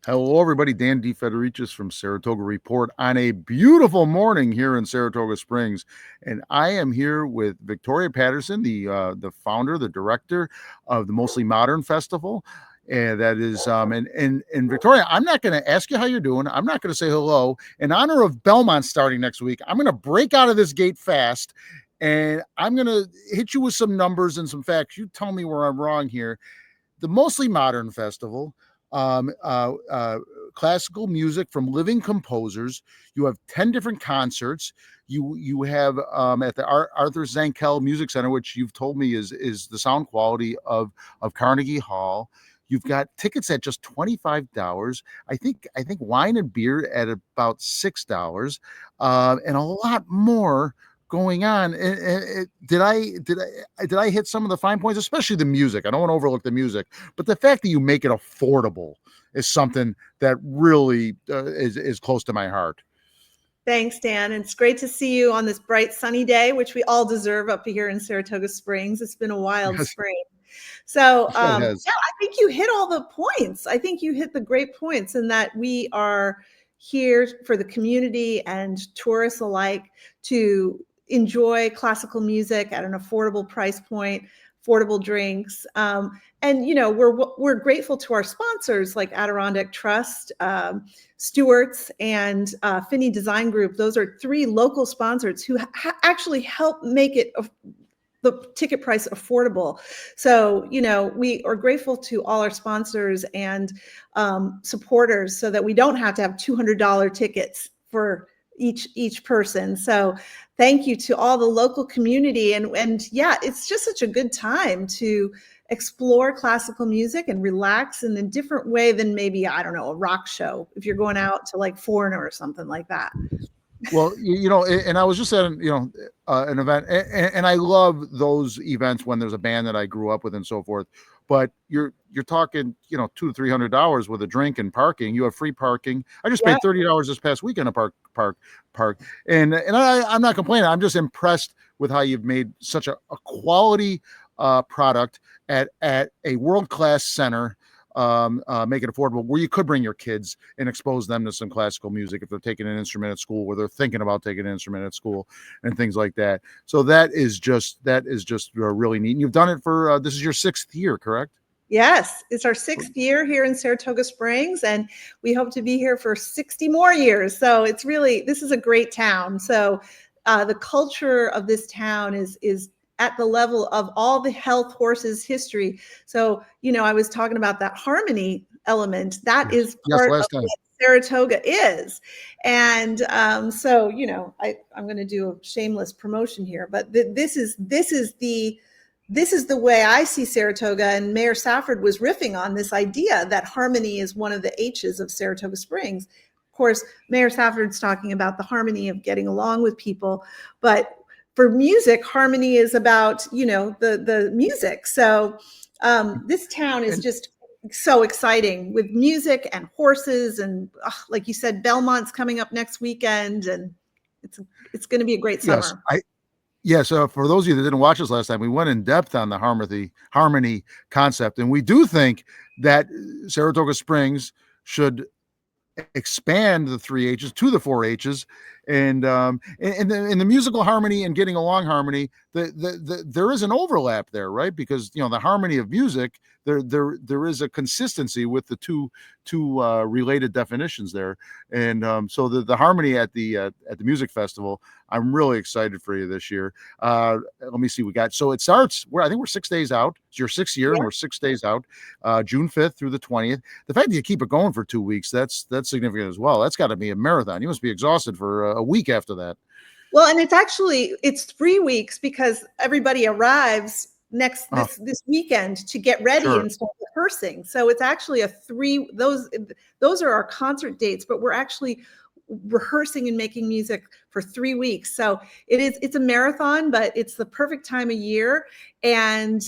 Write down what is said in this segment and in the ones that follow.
Hello, everybody. Dan DeFedericis from Saratoga Report on a beautiful morning here in Saratoga Springs, and I am here with Victoria Patterson, the founder, the director of the Mostly Modern Festival, and that is and Victoria, I'm not going to ask you how you're doing. I'm not going to say hello. In honor of Belmont starting next week, I'm going to break out of this gate fast, and I'm going to hit you with some numbers and some facts. You tell me where I'm wrong here. The Mostly Modern Festival, um, uh, uh, classical music from living composers. You have 10 different concerts. You have at the Arthur Zankel Music Center, which you've told me is the sound quality of Carnegie Hall. You've got tickets at just $25. I think wine and beer at about $6, and a lot more going on. Did I hit some of the fine points, especially the music? I don't want to overlook the music, but the fact that you make it affordable is something that really is close to my heart. Thanks, Dan. It's great to see you on this bright, sunny day, which we all deserve up here in Saratoga Springs. It's been a wild Yes, spring. So, it has. yeah, I think you hit all the points. I think you hit the great points in that we are here for the community and tourists alike to enjoy classical music at an affordable price point, affordable drinks. And we're grateful to our sponsors like Adirondack Trust, Stewart's, and Finney Design Group. Those are three local sponsors who actually help make it the ticket price affordable. So, we are grateful to all our sponsors and supporters so that we don't have to have $200 tickets for each person. So thank you to all the local community. And yeah, it's just such a good time to explore classical music and relax in a different way than maybe, I don't know, a rock show if you're going out to like Foreigner or something like that. Well, and I was just at an event, and I love those events when there's a band that I grew up with and so forth. But you're talking, $200 to $300 with a drink and parking. You have free parking. I just paid $30 this past weekend a park, and I'm not complaining. I'm just impressed with how you've made such a quality product at a world class center. Make it affordable where you could bring your kids and expose them to some classical music if they're taking an instrument at school, where they're thinking about taking an instrument at school and things like that. So that is just really neat. And you've done it for this is your 6th year, correct? Yes, it's our 6th year here in Saratoga Springs, and we hope to be here for 60 more years. So this is a great town. So the culture of this town is at the level of all the health horses history. So, I was talking about that harmony element. That is part of what Saratoga is. And so, I'm going to do a shameless promotion here, but this is the way I see Saratoga. And Mayor Safford was riffing on this idea that harmony is one of the H's of Saratoga Springs. Of course, Mayor Safford's talking about the harmony of getting along with people, but for music, harmony is about, the music. So this town is just so exciting with music and horses. And like you said, Belmont's coming up next weekend, and it's going to be a great summer. Yes, for those of you that didn't watch us last time, we went in depth on the harmony concept. And we do think that Saratoga Springs should expand the 3 H's to the 4 H's, and in the musical harmony and getting along harmony, there is an overlap there, right? Because the harmony of music, there is a consistency with the two related definitions there, and so the harmony at the music festival, I'm really excited for you this year. Let me see, it starts. I think we're 6 days out. It's your 6th year, and we're 6 days out, June 5th through the 20th. The fact that you keep it going for 2 weeks, that's significant as well. That's got to be a marathon. You must be exhausted for a week after that. Well, and it's 3 weeks because everybody arrives this weekend to get ready and start rehearsing. So it's actually those are our concert dates, but we're actually rehearsing and making music for 3 weeks. So it's a marathon, but it's the perfect time of year. And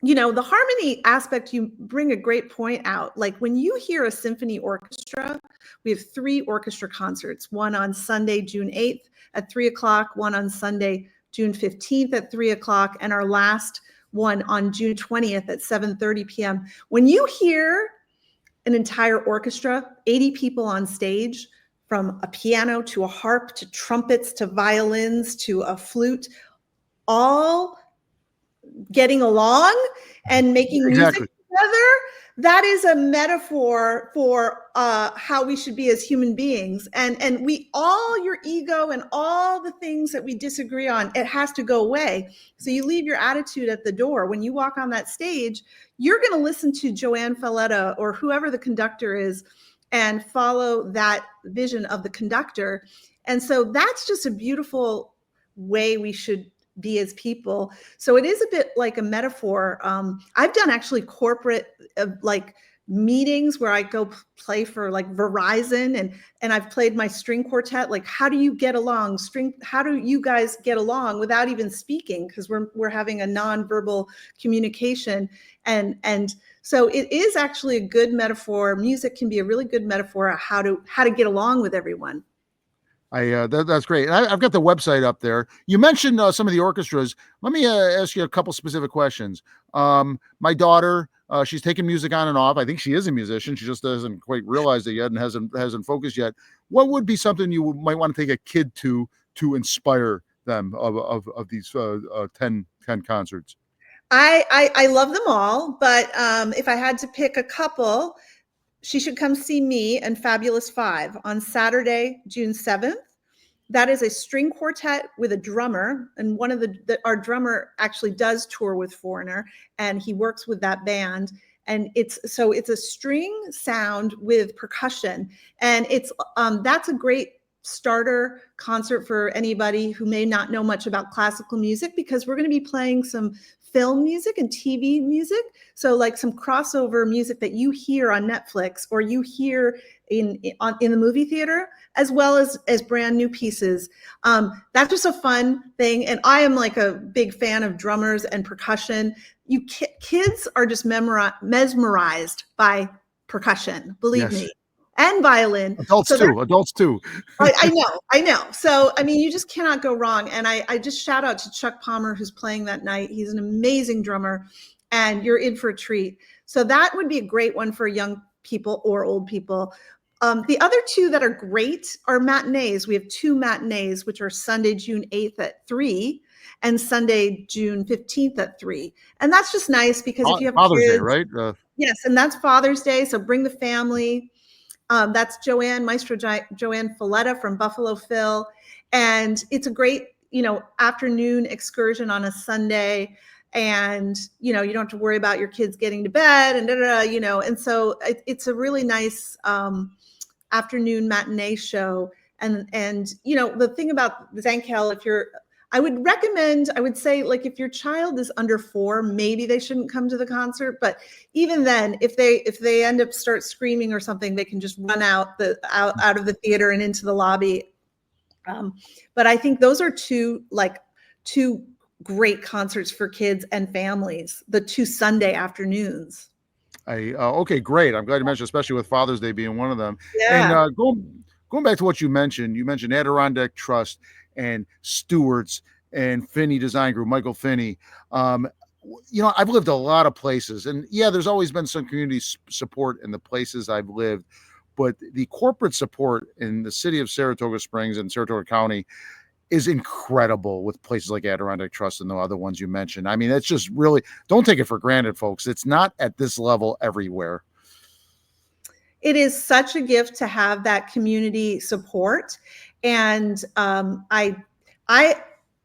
the harmony aspect, you bring a great point out. Like when you hear a symphony orchestra, we have 3 orchestra concerts, one on Sunday, June 8th at 3:00, one on Sunday, June 15th at 3:00, and our last one on June 20th at 7:30 p.m. When you hear an entire orchestra, 80 people on stage, from a piano to a harp to trumpets to violins to a flute, all getting along and making music Exactly. together. That is a metaphor for how we should be as human beings. And we all, your ego and all the things that we disagree on, it has to go away. So you leave your attitude at the door. When you walk on that stage, you're going to listen to Joanne Falletta or whoever the conductor is and follow that vision of the conductor. And so that's just a beautiful way we should be as people. So it is a bit like a metaphor. I've done actually corporate like meetings where I go play for like Verizon, and I've played my string quartet. Like, how do you get along? How do you guys get along without even speaking? Because we're having a nonverbal communication, and so it is actually a good metaphor. Music can be a really good metaphor of how to get along with everyone. That's great. I've got the website up there. You mentioned some of the orchestras. Let me ask you a couple specific questions. My daughter, she's taken music on and off. I think she is a musician. She just doesn't quite realize it yet and hasn't focused yet. What would be something you might want to take a kid to inspire them of these 10 concerts? I love them all, but if I had to pick a couple, she should come see me and Fabulous Five on Saturday, June 7th. That is a string quartet with a drummer, and one of our drummer actually does tour with Foreigner, and he works with that band. And it's a string sound with percussion, and that's a great starter concert for anybody who may not know much about classical music, because we're going to be playing some film music and TV music. So like some crossover music that you hear on Netflix or you hear in the movie theater, as well as brand new pieces. That's just a fun thing. And I am like a big fan of drummers and percussion. Kids are just mesmerized by percussion, believe me, and violin. Adults too. I know. So, I mean, you just cannot go wrong. And I just shout out to Chuck Palmer, who's playing that night. He's an amazing drummer, and you're in for a treat. So that would be a great one for young people or old people. The other two that are great are matinees. We have two matinees, which are Sunday, June 8th at 3 and Sunday, June 15th at 3. And that's just nice because if you have Father's kids, Day, right? Yes, and that's Father's Day. So bring the family. That's Maestro Joanne Falletta from Buffalo Phil. And it's a great, afternoon excursion on a Sunday. And, you don't have to worry about your kids getting to bed and and so it's a really nice afternoon matinee show. And the thing about Zankel, I would say, like, if your child is under 4, maybe they shouldn't come to the concert. But even then, if they end up start screaming or something, they can just run out of the theater and into the lobby. But I think those are two great concerts for kids and families, the 2 Sunday afternoons. Okay, great. I'm glad you mentioned, especially with Father's Day being one of them. Yeah. And going back to what you mentioned Adirondack Trust and Stewart's and Finney Design Group, Michael Finney. I've lived a lot of places, and there's always been some community support in the places I've lived, but the corporate support in the city of Saratoga Springs and Saratoga County is incredible with places like Adirondack Trust and the other ones you mentioned. I mean, it's just really, don't take it for granted, folks. It's not at this level everywhere. It is such a gift to have that community support. And I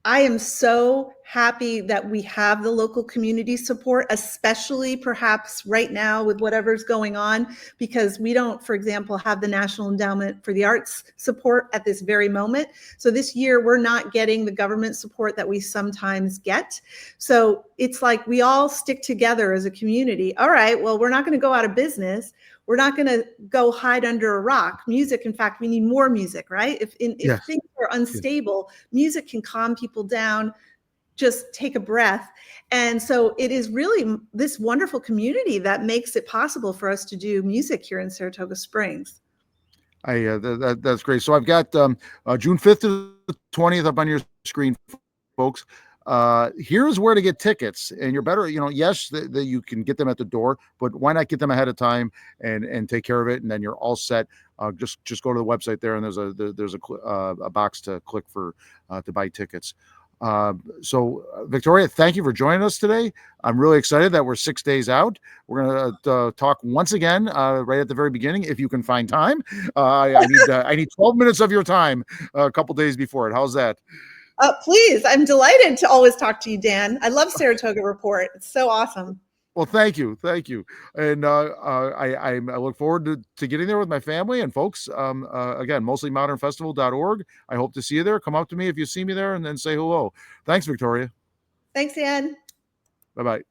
am so happy that we have the local community support, especially perhaps right now with whatever's going on, because we don't, for example, have the National Endowment for the Arts support at this very moment. So this year we're not getting the government support that we sometimes get. So it's like we all stick together as a community. All right, well, we're not going to go out of business. We're not going to go hide under a rock. Music, in fact, we need more music, right? If things are unstable, music can calm people down, just take a breath. And so it is really this wonderful community that makes it possible for us to do music here in Saratoga Springs. That's great. So I've got June 5th to the 20th up on your screen, folks. Here's where to get tickets, and you're better, yes, that you can get them at the door, but why not get them ahead of time and take care of it, and then you're all set. Just go to the website there, and there's a box to click for to buy tickets. So Victoria, thank you for joining us today. I'm really excited that we're 6 days out. We're going to talk once again right at the very beginning, if you can find time. I need 12 minutes of your time a couple days before it. How's that? Please, I'm delighted to always talk to you, Dan. I love Saratoga Report. It's so awesome. Well, thank you, and I look forward to getting there with my family and folks. Again, mostly-modern-festival.org. I hope to see you there. Come up to me if you see me there, and then say hello. Thanks, Victoria. Thanks, Dan. Bye-bye.